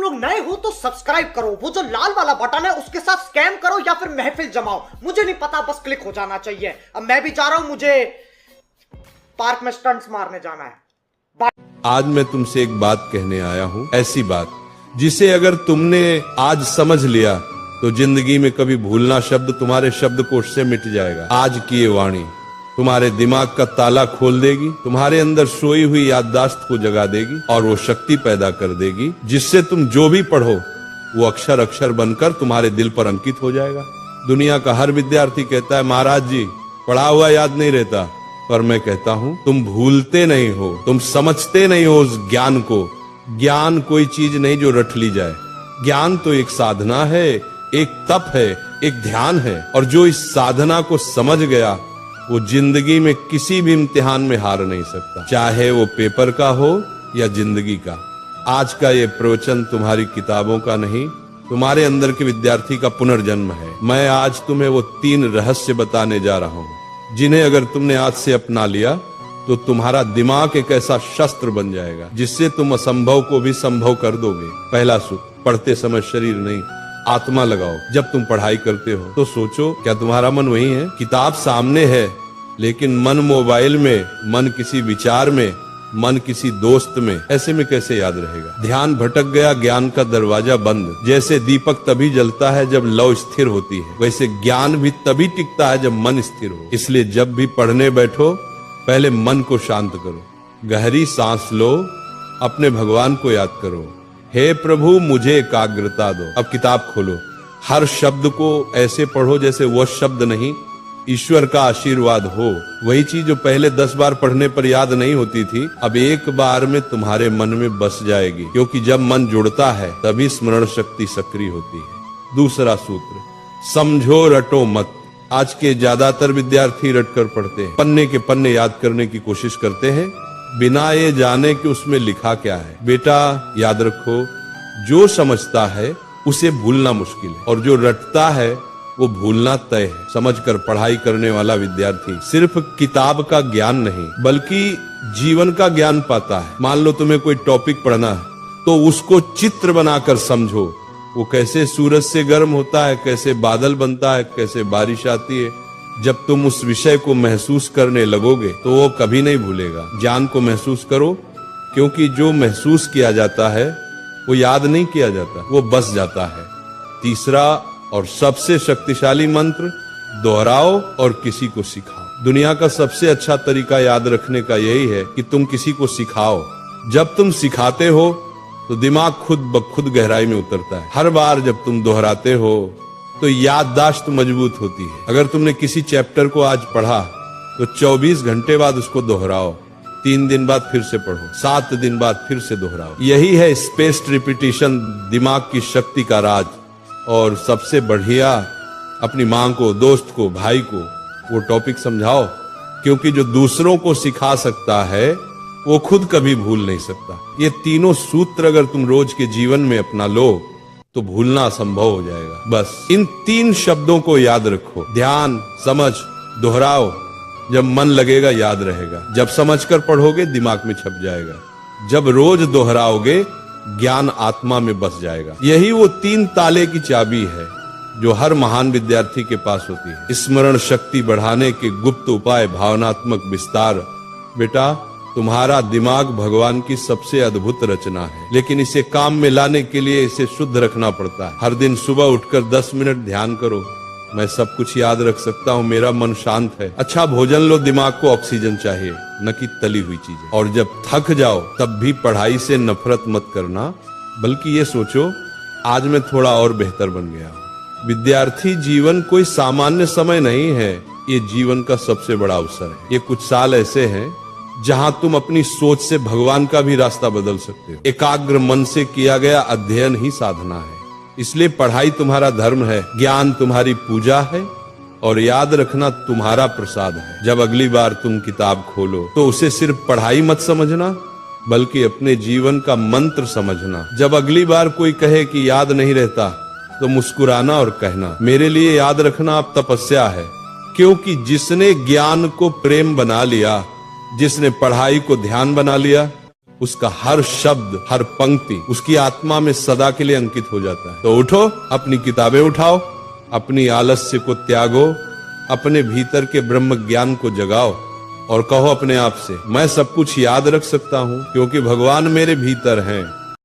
लोग नए हो तो सब्सक्राइब करो, वो जो लाल वाला बटन है उसके साथ स्कैम करो या फिर महफिल जमाओ, मुझे नहीं पता, बस क्लिक हो जाना चाहिए। अब मैं भी जा रहा हूं, मुझे पार्क में स्टंट्स मारने जाना है। आज मैं तुमसे एक बात कहने आया हूं, ऐसी बात जिसे अगर तुमने आज समझ लिया तो जिंदगी में कभी भूलना शब्द तुम्हारे शब्दकोश से मिट जाएगा। आज की ये वाणी तुम्हारे दिमाग का ताला खोल देगी, तुम्हारे अंदर सोई हुई याददाश्त को जगा देगी और वो शक्ति पैदा कर देगी जिससे तुम जो भी पढ़ो वो अक्षर अक्षर बनकर तुम्हारे दिल पर अंकित हो जाएगा। दुनिया का हर विद्यार्थी कहता है महाराज जी पढ़ा हुआ याद नहीं रहता, पर मैं कहता हूं तुम भूलते नहीं हो, तुम समझते नहीं हो उस ज्ञान को। ज्ञान कोई चीज नहीं जो रट ली जाए, ज्ञान तो एक साधना है, एक तप है, एक ध्यान है, और जो इस साधना को समझ गया वो जिंदगी में किसी भी इम्तिहान में हार नहीं सकता, चाहे वो पेपर का हो या जिंदगी का। आज का ये प्रवचन तुम्हारी किताबों का नहीं, तुम्हारे अंदर के विद्यार्थी का पुनर्जन्म है। मैं आज तुम्हें वो 3 रहस्य बताने जा रहा हूं जिन्हें अगर तुमने आज से अपना लिया तो तुम्हारा दिमाग एक ऐसा शस्त्र बन जाएगा जिससे तुम असंभव को भी संभव कर दोगे। पहला सूत्र, पढ़ते समय शरीर नहीं आत्मा लगाओ। जब तुम पढ़ाई करते हो तो सोचो क्या तुम्हारा मन वही है? किताब सामने है लेकिन मन मोबाइल में, मन किसी विचार में, मन किसी दोस्त में, ऐसे में कैसे याद रहेगा? ध्यान भटक गया, ज्ञान का दरवाजा बंद। जैसे दीपक तभी जलता है जब लौ स्थिर होती है, वैसे ज्ञान भी तभी टिकता है जब मन स्थिर हो। इसलिए जब भी पढ़ने बैठो पहले मन को शांत करो, गहरी सांस लो, अपने भगवान को याद करो, हे प्रभु मुझे एकाग्रता दो। अब किताब खोलो, हर शब्द को ऐसे पढ़ो जैसे वह शब्द नहीं ईश्वर का आशीर्वाद हो। वही चीज जो पहले 10 बार पढ़ने पर याद नहीं होती थी अब एक बार में तुम्हारे मन में बस जाएगी, क्योंकि जब मन जुड़ता है तभी स्मरण शक्ति सक्रिय होती है। दूसरा सूत्र, समझो रटो मत। आज के ज्यादातर विद्यार्थी रटकर पढ़ते हैं, पन्ने के पन्ने याद करने की कोशिश करते हैं बिना ये जाने कि उसमें लिखा क्या है। बेटा याद रखो, जो समझता है उसे भूलना मुश्किल है और जो रटता है वो भूलना तय है। समझकर पढ़ाई करने वाला विद्यार्थी सिर्फ किताब का ज्ञान नहीं बल्कि जीवन का ज्ञान पाता है। मान लो तुम्हें कोई टॉपिक पढ़ना है तो उसको चित्र बनाकर समझो, वो कैसे सूरज से गर्म होता है, कैसे बादल बनता है, कैसे बारिश आती है। जब तुम उस विषय को महसूस करने लगोगे तो वो कभी नहीं भूलेगा। ज्ञान को महसूस करो, क्योंकि जो महसूस किया जाता है वो याद नहीं किया जाता, वो बस जाता है। तीसरा और सबसे शक्तिशाली मंत्र, दोहराओ और किसी को सिखाओ। दुनिया का सबसे अच्छा तरीका याद रखने का यही है कि तुम किसी को सिखाओ। जब तुम सिखाते हो तो दिमाग खुद ब खुद गहराई में उतरता है। हर बार जब तुम दोहराते हो तो याददाश्त मजबूत होती है। अगर तुमने किसी चैप्टर को आज पढ़ा तो 24 घंटे बाद उसको दोहराओ, 3 दिन बाद फिर से पढ़ो, 7 दिन बाद फिर से दोहराओ। यही है स्पेस्ड रिपीटिशन, दिमाग की शक्ति का राज। और सबसे बढ़िया, अपनी माँ को, दोस्त को, भाई को वो टॉपिक समझाओ, क्योंकि जो दूसरों को सिखा सकता है वो खुद कभी भूल नहीं सकता। ये तीनों सूत्र अगर तुम रोज के जीवन में अपना लो तो भूलना असंभव हो जाएगा। बस इन 3 शब्दों को याद रखो, ध्यान, समझ, दोहराओ। जब मन लगेगा याद रहेगा, जब समझकर पढ़ोगे दिमाग में छप जाएगा, जब रोज दोहराओगे ज्ञान आत्मा में बस जाएगा। यही वो 3 ताले की चाबी है जो हर महान विद्यार्थी के पास होती है। स्मरण शक्ति बढ़ाने के गुप्त उपाय, भावनात्मक विस्तार। बेटा तुम्हारा दिमाग भगवान की सबसे अद्भुत रचना है, लेकिन इसे काम में लाने के लिए इसे शुद्ध रखना पड़ता है। हर दिन सुबह उठकर 10 मिनट ध्यान करो, मैं सब कुछ याद रख सकता हूँ, मेरा मन शांत है। अच्छा भोजन लो, दिमाग को ऑक्सीजन चाहिए, न कि तली हुई चीजें। और जब थक जाओ तब भी पढ़ाई से नफरत मत करना, बल्कि ये सोचो आज मैं थोड़ा और बेहतर बन गया। विद्यार्थी जीवन कोई सामान्य समय नहीं है, ये जीवन का सबसे बड़ा अवसर है। ये कुछ साल ऐसे हैं जहां तुम अपनी सोच से भगवान का भी रास्ता बदल सकते हो। एकाग्र मन से किया गया अध्ययन ही साधना है। इसलिए पढ़ाई तुम्हारा धर्म है, ज्ञान तुम्हारी पूजा है और याद रखना तुम्हारा प्रसाद है। जब अगली बार तुम किताब खोलो तो उसे सिर्फ पढ़ाई मत समझना बल्कि अपने जीवन का मंत्र समझना। जब अगली बार कोई कहे कि याद नहीं रहता तो मुस्कुराना और कहना, मेरे लिए याद रखना अब तपस्या है, क्योंकि जिसने ज्ञान को प्रेम बना लिया, जिसने पढ़ाई को ध्यान बना लिया, उसका हर शब्द, हर पंक्ति उसकी आत्मा में सदा के लिए अंकित हो जाता है। तो उठो, अपनी किताबें उठाओ, अपनी आलस्य को त्यागो, अपने भीतर के ब्रह्म ज्ञान को जगाओ और कहो अपने आप से, मैं सब कुछ याद रख सकता हूं क्योंकि भगवान मेरे भीतर हैं।